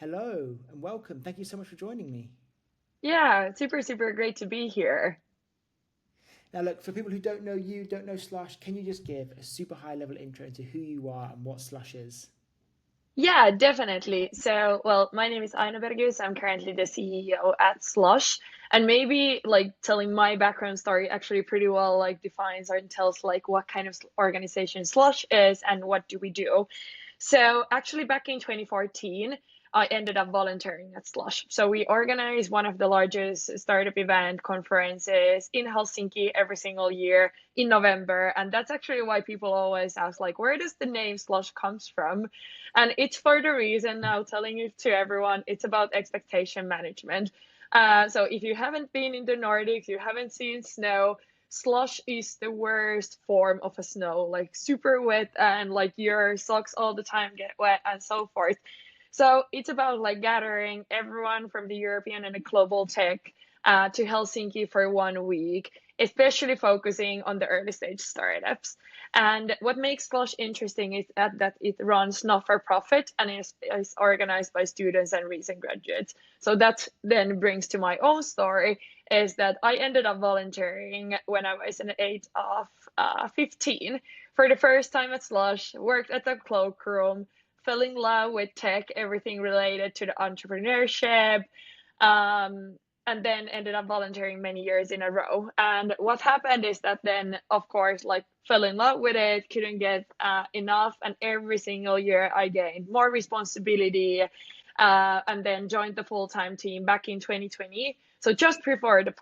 Hello and welcome. Thank you so much for joining me. Yeah, super, super great to be here. Now, look, for people who don't know you, don't know Slush, can you just give a super high level intro into who you are and what Slush is? Yeah, definitely. My name is Aino Bergius. I'm currently the CEO at Slush. And maybe like telling my background story actually pretty well like defines or tells like what kind of organization Slush is and what do we do. So actually back in 2014, I ended up volunteering at Slush. So we organize one of the largest startup event conferences in Helsinki every single year in November. And that's actually why people always ask like, where does the name Slush comes from? And it's for the reason now telling it to everyone, it's about expectation management. So if you haven't been in the Nordics, you haven't seen snow, slush is the worst form of a snow, like super wet and like your socks all the time get wet and so forth. So it's about like gathering everyone from the European and the global tech to Helsinki for 1 week, especially focusing on the early stage startups. And what makes Slush interesting is that it runs not for profit and is organized by students and recent graduates. So that then brings to my own story is that I ended up volunteering when I was in the age of 15 for the first time at Slush, worked at the cloakroom, fell in love with tech, everything related to the entrepreneurship, um, and then ended up volunteering many years in a row. And what happened is that then, of course, like fell in love with it, couldn't get enough, and every single year I gained more responsibility, and then joined the full-time team back in 2020. So just before the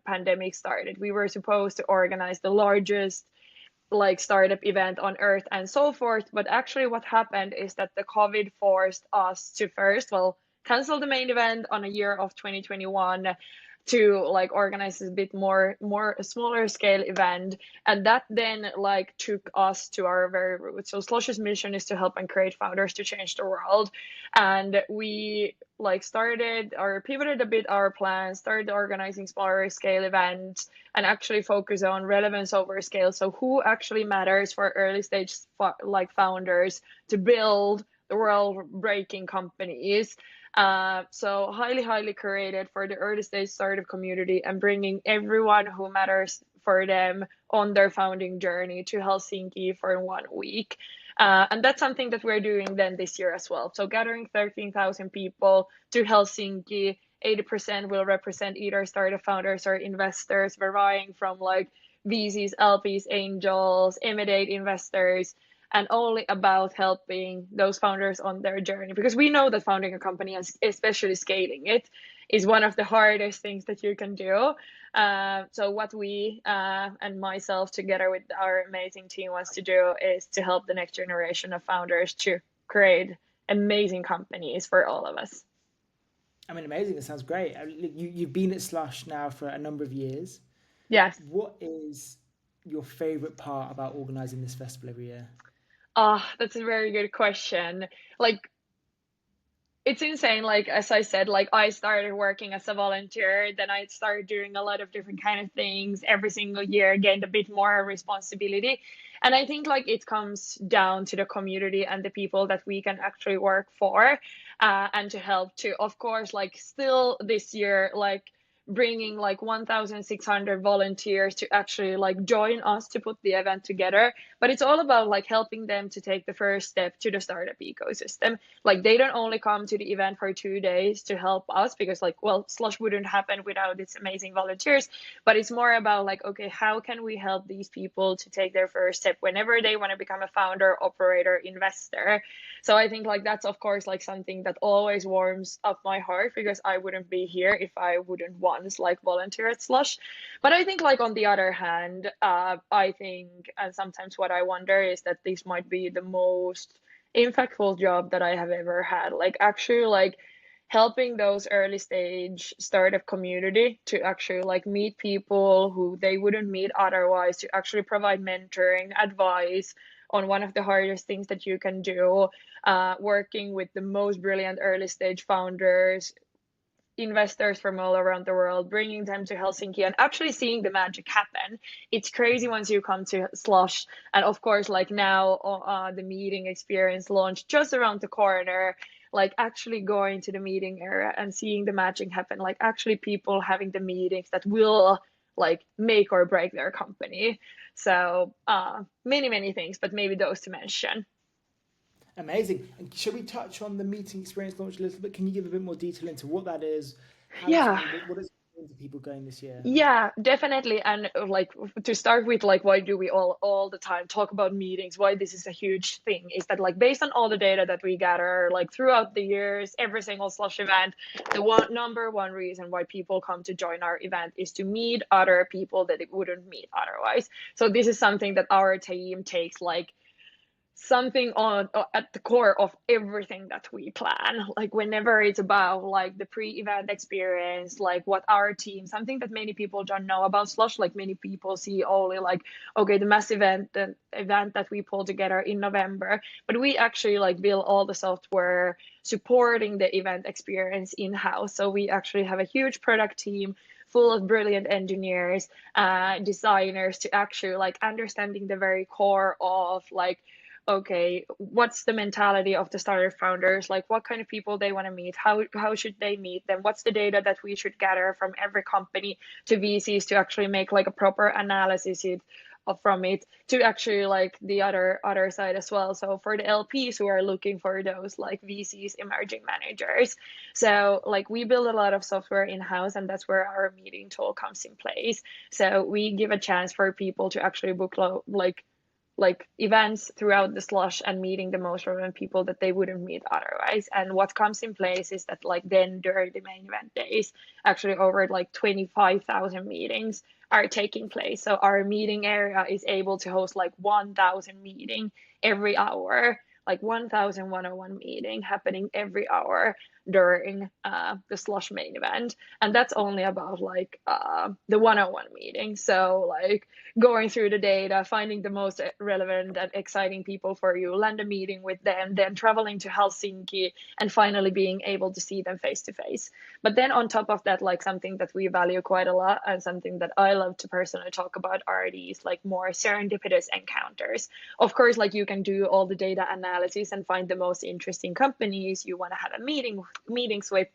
pandemic started, we were supposed to organize the largest like startup event on earth and so forth. But actually, what happened is that the COVID forced us to first, well, cancel the main event on a year of 2021 to like organize a bit more a smaller scale event, and that then like took us to our very roots. So Slosh's mission is to help and create founders to change the world, and we like started or pivoted a bit our plans, started organizing smaller scale events, and actually focus on relevance over scale. So who actually matters for early stage like founders to build the world breaking companies. So highly curated for the early stage startup community and bringing everyone who matters for them on their founding journey to Helsinki for 1 week. And that's something that we're doing then this year as well. So gathering 13,000 people to Helsinki, 80% will represent either startup founders or investors, varying from like VCs, LPs, angels, immediate investors, and only about helping those founders on their journey. Because we know that founding a company, and especially scaling it, is one of the hardest things that you can do. So what we and myself, together with our amazing team, wants to do is to help the next generation of founders to create amazing companies for all of us. I mean, amazing. That sounds great. You've been at Slush now for a number of years. Yes. What is your favorite part about organizing this festival every year? That's a very good question. Like, it's insane. Like, as I said, like I started working as a volunteer, then I started doing a lot of different kind of things every single year, gained a bit more responsibility. And I think like it comes down to the community and the people that we can actually work for, and to help to, of course, like still this year, like bringing like 1,600 volunteers to actually like join us to put the event together. But it's all about like helping them to take the first step to the startup ecosystem. Like they don't only come to the event for 2 days to help us because like, well, Slush wouldn't happen without its amazing volunteers, but it's more about like, okay, how can we help these people to take their first step whenever they want to become a founder, operator, investor. So I think like that's of course like something that always warms up my heart because I wouldn't be here if I wouldn't once like volunteer at Slush. But I think like on the other hand, I think and sometimes what I wonder is that this might be the most impactful job that I have ever had. Like actually like helping those early stage startup community to actually like meet people who they wouldn't meet otherwise, to actually provide mentoring, advice on one of the hardest things that you can do, working with the most brilliant early stage founders, investors from all around the world, bringing them to Helsinki and actually seeing the magic happen. It's crazy once you come to Slush. And of course, like now, the meeting experience launched just around the corner. like actually going to the meeting area and seeing the matching happen, like actually people having the meetings that will like make or break their company. So many things, but maybe those to mention. Amazing. And shall we touch on the meeting experience launch a little bit? Can you give a bit more detail into what that is, how it's Yeah. going, what it's going to people going this year? Yeah, definitely. And like to start with, like why do we all the time talk about meetings? Why this is a huge thing is that like based on all the data that we gather like throughout the years, every single Slush event, the number one reason why people come to join our event is to meet other people that it wouldn't meet otherwise. So this is something that our team takes like something on at the core of everything that we plan, like whenever it's about like the pre-event experience, like what our team, something that many people don't know about Slush, like many people see only like okay the mass event, the event that we pull together in November, but we actually like build all the software supporting the event experience in-house. So we actually have a huge product team full of brilliant engineers, designers, to actually like understanding the very core of like okay, what's the mentality of the starter founders? Like what kind of people they want to meet? How should they meet them? What's the data that we should gather from every company to VCs to actually make like a proper analysis from it to actually like the other side as well. So for the LPs who are looking for those like VCs, emerging managers. So like we build a lot of software in-house, and that's where our meeting tool comes in place. So we give a chance for people to actually book like events throughout the Slush and meeting the most relevant people that they wouldn't meet otherwise. And what comes in place is that like then during the main event days, actually over like 25,000 meetings are taking place. So our meeting area is able to host like 1,000 meeting every hour, like 1,101 meeting happening every hour during the Slush main event. And that's only about like the 101 meeting. So like going through the data, finding the most relevant and exciting people for you, land a meeting with them, then traveling to Helsinki, and finally being able to see them face to face. But then on top of that, like something that we value quite a lot and something that I love to personally talk about are these like more serendipitous encounters. Of course, like you can do all the data analysis and find the most interesting companies you want to have a meetings with.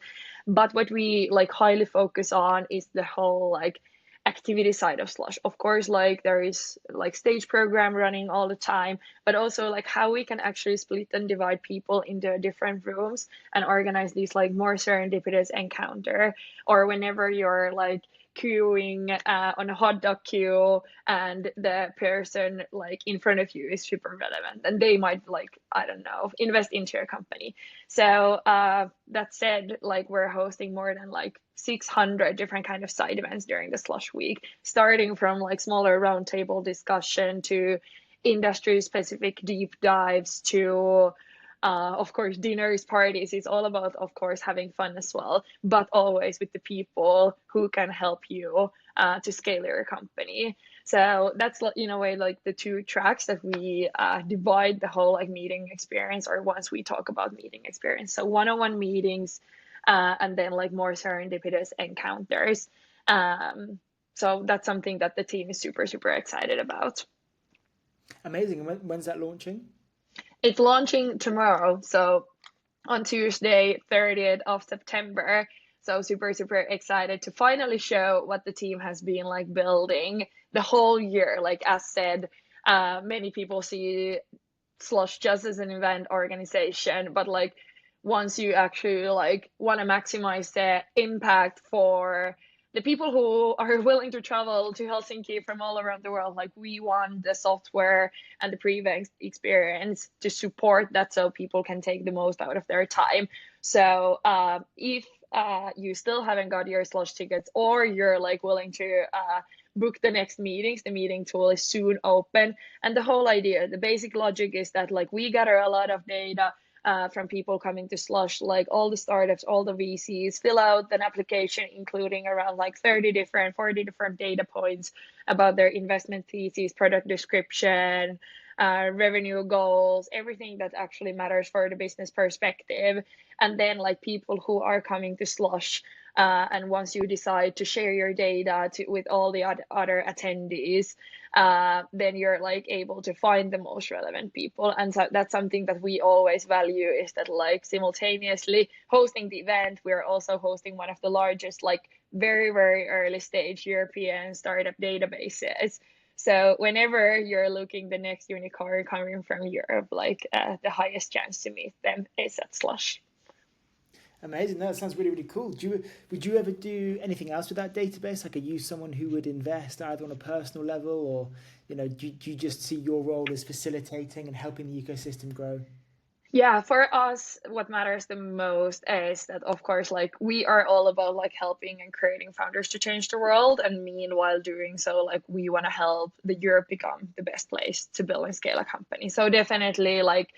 But what we like highly focus on is the whole like activity side of Slush. Of course, like there is like stage program running all the time, but also like how we can actually split and divide people into different rooms and organize these like more serendipitous encounter, or whenever you're like queuing on a hot dog queue and the person like in front of you is super relevant and they might like I don't know invest into your company. So that said, like we're hosting more than like 600 different kind of side events during the Slush week, starting from like smaller roundtable discussion to industry specific deep dives to of course dinners, parties. It's all about of course having fun as well, but always with the people who can help you to scale your company. So that's in a way like the two tracks that we divide the whole like meeting experience, or once we talk about meeting experience. So one-on-one meetings, and then like more serendipitous encounters. So that's something that the team is super excited about. Amazing. And when's that launching? It's launching tomorrow, so on Tuesday, 30th of September. So super excited to finally show what the team has been like building the whole year. Like as said, many people see Slush just as an event organization, but like once you actually like want to maximize the impact for the people who are willing to travel to Helsinki from all around the world, like we want the software and the pre-event experience to support that so people can take the most out of their time. So if you still haven't got your Slush tickets, or you're like willing to book the next meetings, the meeting tool is soon open. And the whole idea, the basic logic is that like we gather a lot of data from people coming to Slush, like all the startups, all the VCs, fill out an application, including around like 40 different data points about their investment thesis, product description, revenue goals, everything that actually matters for the business perspective. And then like people who are coming to Slush, and once you decide to share your data with all the other attendees, then you're like able to find the most relevant people. And so that's something that we always value, is that like simultaneously hosting the event, we're also hosting one of the largest, like very, very early stage European startup databases. So whenever you're looking the next unicorn coming from Europe, like the highest chance to meet them is at Slush. Amazing. That sounds really, really cool. Would you ever do anything else with that database? Like, are you someone who would invest either on a personal level, or do you just see your role as facilitating and helping the ecosystem grow? Yeah, for us, what matters the most is that, of course, like we are all about like helping and creating founders to change the world. And meanwhile, doing so, like we want to help the Europe become the best place to build and scale a company. So definitely, like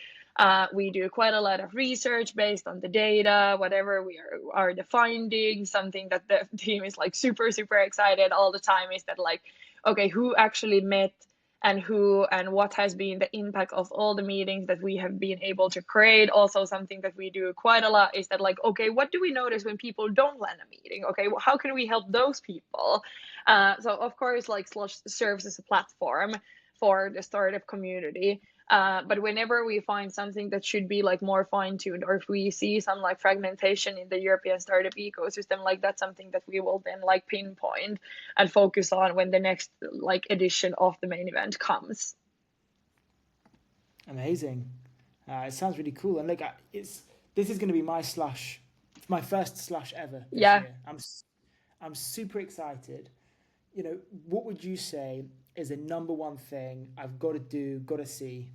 we do quite a lot of research based on the data, whatever are the findings. Something that the team is like super, super excited all the time is that like, okay, who actually met and who and what has been the impact of all the meetings that we have been able to create. Also, something that we do quite a lot is that like, okay, what do we notice when people don't land a meeting? Okay, well, how can we help those people? So of course, like Slush serves as a platform for the startup community. But whenever we find something that should be like more fine-tuned, or if we see some like fragmentation in the European startup ecosystem, like that's something that we will then like pinpoint and focus on when the next like edition of the main event comes. Amazing. It sounds really cool. And look, this is going to be my first Slush ever this Yeah. year. I'm super excited. What would you say is the number one thing I've got to do, got to see?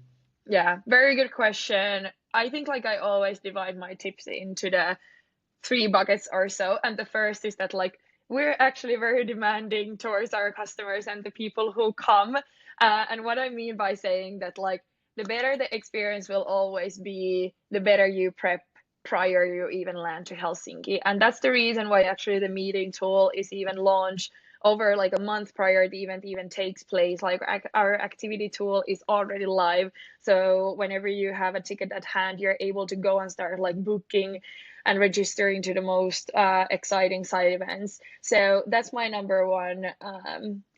Yeah, very good question. I think like I always divide my tips into the three buckets or so. And the first is that like we're actually very demanding towards our customers and the people who come. And what I mean by saying that, like, the better the experience will always be, the better you prep prior you even land to Helsinki. And that's the reason why actually the meeting tool is even launched over like a month prior the event even takes place. Like our activity tool is already live. So whenever you have a ticket at hand, you're able to go and start like booking and registering to the most exciting side events. So that's my number one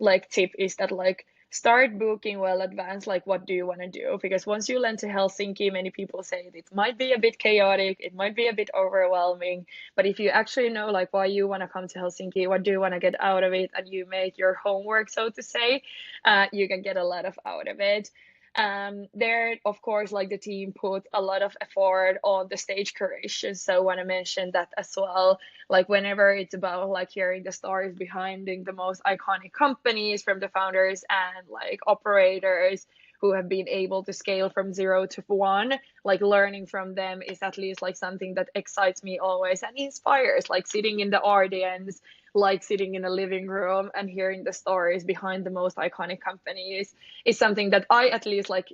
like tip, is that like start booking well advanced, like what do you want to do? Because once you land to Helsinki, many people say it might be a bit chaotic, it might be a bit overwhelming, but if you actually know like why you want to come to Helsinki, what do you want to get out of it, and you make your homework, so to say, you can get a lot of out of it. There, of course, like the team put a lot of effort on the stage curation. So I want to mention that as well. Like whenever it's about like hearing the stories behind the most iconic companies from the founders and like operators who have been able to scale from 0 to 1, like learning from them is at least like something that excites me always and inspires. Like sitting in the audience, like sitting in a living room and hearing the stories behind the most iconic companies is something that I at least like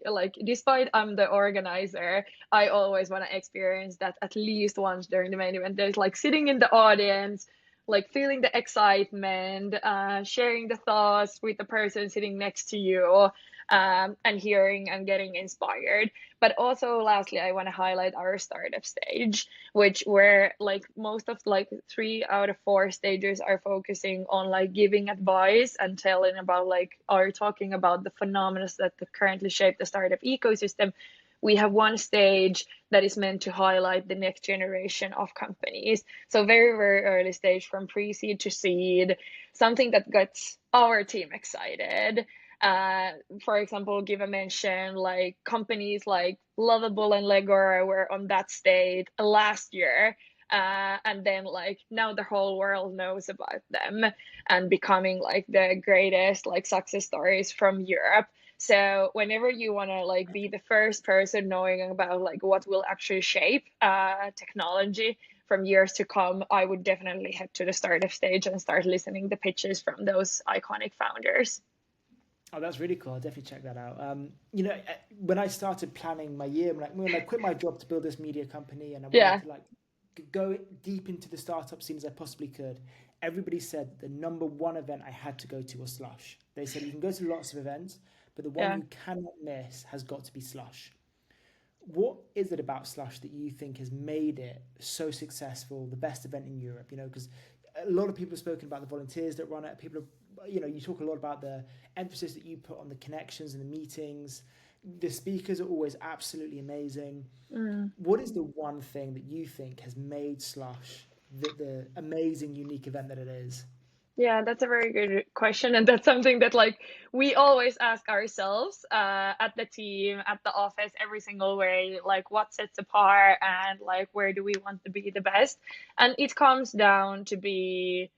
despite I'm the organizer, I always want to experience that at least once during the main event. There's like sitting in the audience, like feeling the excitement, sharing the thoughts with the person sitting next to you, and hearing and getting inspired. But also, lastly, I want to highlight our startup stage, which where like most of like 3 out of 4 stages are focusing on like giving advice and telling about like are talking about the phenomena that currently shape the startup ecosystem. We have one stage that is meant to highlight the next generation of companies. So very, very early stage from pre-seed to seed, something that gets our team excited. Uh, for example, give a mention like companies like Lovable and Legora were on that stage last year. And then like now the whole world knows about them and becoming like the greatest like success stories from Europe. So whenever you want to like be the first person knowing about like what will actually shape technology from years to come, I would definitely head to the startup stage and start listening the pitches from those iconic founders. Oh, that's really cool. I'll definitely check that out. When I started planning my year, when I quit my job to build this media company, and I wanted Yeah. to like go deep into the startup scene as I possibly could, everybody said the number one event I had to go to was Slush. They said you can go to lots of events, but the one Yeah. you cannot miss has got to be Slush. What is it about Slush that you think has made it so successful, the best event in Europe? You know, because a lot of people have spoken about the volunteers that run it. People are, you know, you talk a lot about the emphasis that you put on the connections and the meetings. The speakers are always absolutely amazing. Mm. What is the one thing that you think has made Slush the amazing, unique event that it is? Yeah, that's a very good question. And that's something that like we always ask ourselves at the team, at the office, every single way, like what sets apart and like where do we want to be the best? And it comes down to be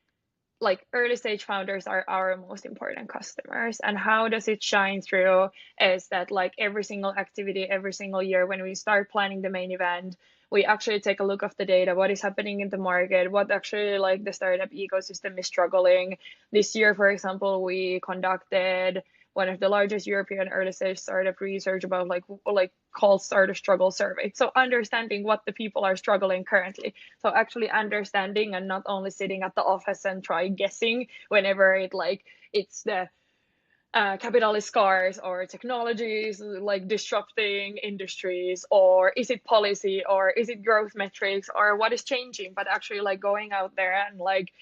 like early stage founders are our most important customers. And how does it shine through is that like every single activity, every single year when we start planning the main event, we actually take a look of the data, what is happening in the market, what actually like the startup ecosystem is struggling. This year, for example, we conducted one of the largest European early stage startup research about like called startup struggle survey. So understanding what the people are struggling currently. So actually understanding and not only sitting at the office and try guessing whenever it's the capitalist scars or technologies like disrupting industries, or is it policy, or is it growth metrics, or what is changing, but actually like going out there and like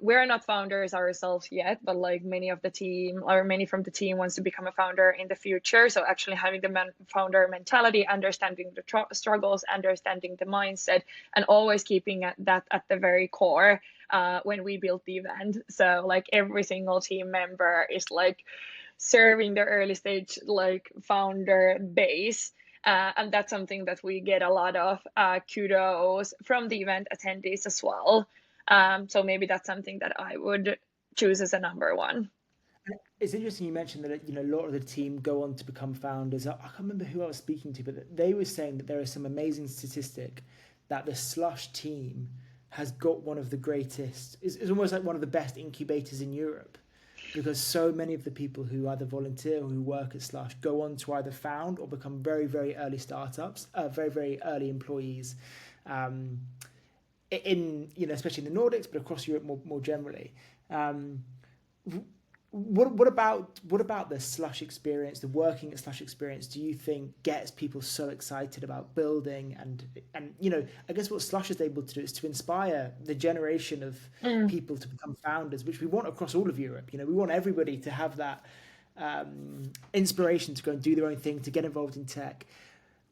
we're not founders ourselves yet, but like many of the team or many from the team wants to become a founder in the future. So actually having the founder mentality, understanding the struggles, understanding the mindset, and always keeping that at the very core when we built the event. So like every single team member is like serving the early stage like founder base. And that's something that we get a lot of kudos from the event attendees as well. So maybe that's something that I would choose as a number one. It's interesting you mentioned that you know a lot of the team go on to become founders. I can't remember who I was speaking to, but they were saying that there is some amazing statistic that the Slush team has got one of the greatest. It's almost like one of the best incubators in Europe, because so many of the people who either volunteer or who work at Slush go on to either found or become very very early startups, very very early employees. Um, in you know especially in the Nordics, but across Europe more generally. Um, what about the Slush experience, the working at Slush experience? Do you think gets people so excited about building and you know I guess what Slush is able to do is to inspire the generation of Mm, people to become founders, which we want across all of Europe. You know, we want everybody to have that inspiration to go and do their own thing, to get involved in tech.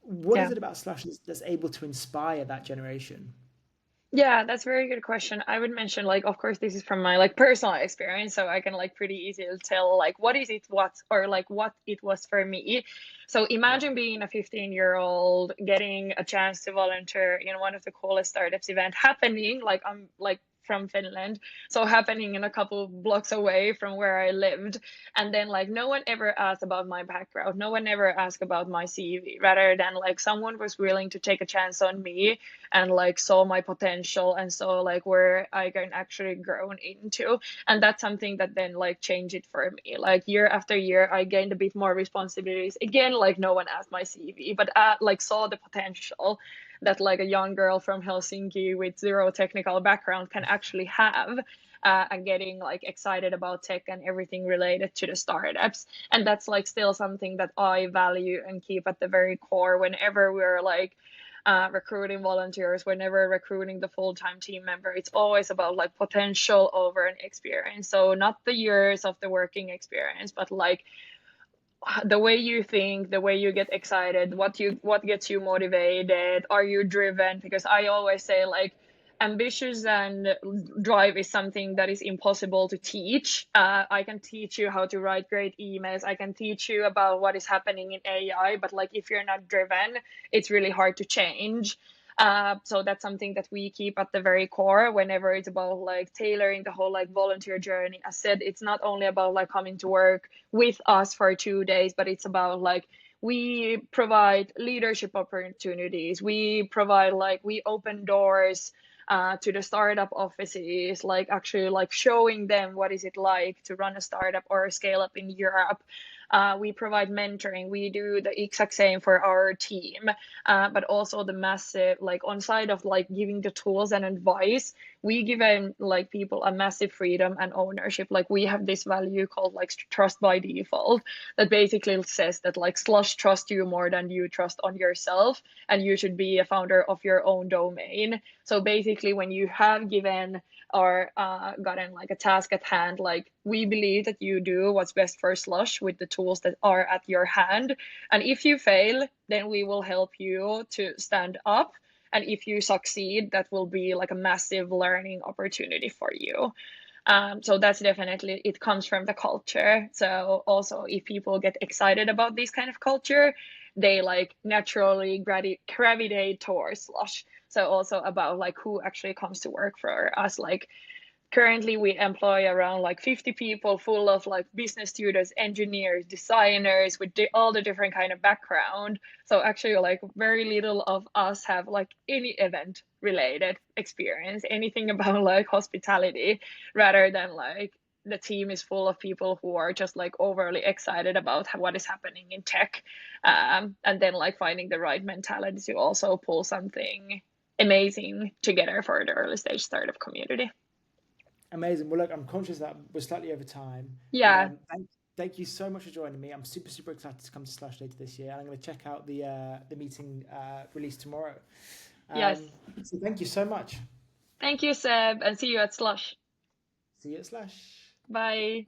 What is yeah. it about Slush that's able to inspire that generation? Yeah, that's a very good question. I would mention like of course this is from my like personal experience, so I can like pretty easily tell like what is it what or like what it was for me. So Yeah. imagine being a 15-year-old getting a chance to volunteer in one of the coolest startups event happening like I'm like from Finland, so happening in a couple blocks away from where I lived. And then like no one ever asked about my background, no one ever asked about my CV, rather than like someone was willing to take a chance on me and like saw my potential and saw like where I can actually grow into. And that's something that then like changed it for me. Like year after year, I gained a bit more responsibilities. Again, like no one asked my CV, but like saw the potential that like a young girl from Helsinki with zero technical background can actually have. And getting like excited about tech and everything related to the startups. And that's like still something that I value and keep at the very core whenever we're like recruiting volunteers, whenever recruiting the full-time team member, it's always about like potential over an experience. So not the years of the working experience, but like the way you think, the way you get excited, what gets you motivated, are you driven? Because I always say like ambitious and drive is something that is impossible to teach. I can teach you how to write great emails, I can teach you about what is happening in AI, but like if you're not driven, it's really hard to change. So that's something that we keep at the very core whenever it's about like tailoring the whole like volunteer journey. I said it's not only about like coming to work with us for 2 days, but it's about like we provide leadership opportunities. We provide like we open doors to the startup offices, like actually like showing them what is it like to run a startup or a scale up in Europe. We provide mentoring. We do the exact same for our team, but also the massive, like on side of like giving the tools and advice, we give like people a massive freedom and ownership. Like we have this value called like trust by default that basically says that like Slush trust you more than you trust on yourself, and you should be a founder of your own domain. So basically, when you have given or gotten like a task at hand, like we believe that you do what's best for Slush with the tools that are at your hand. And if you fail, then we will help you to stand up. And if you succeed, that will be like a massive learning opportunity for you. So that's definitely, it comes from the culture. So also if people get excited about this kind of culture, they like naturally gravitate towards Slush. So also about like who actually comes to work for us. Like currently we employ around like 50 people full of like business students, engineers, designers with all the different kind of background. So actually like very little of us have like any event related experience, anything about like hospitality, rather than like the team is full of people who are just like overly excited about what is happening in tech, and then like finding the right mentality to also pull something amazing together for the early stage startup community. Amazing. Well, look, I'm conscious that we're slightly over time, but Yeah. thank you so much for joining me. I'm super excited to come to Slush later this year, and I'm going to check out the meeting release tomorrow. Yes. So thank you so much. Thank you, Seb, and see you at Slush. See you at Slush. Bye.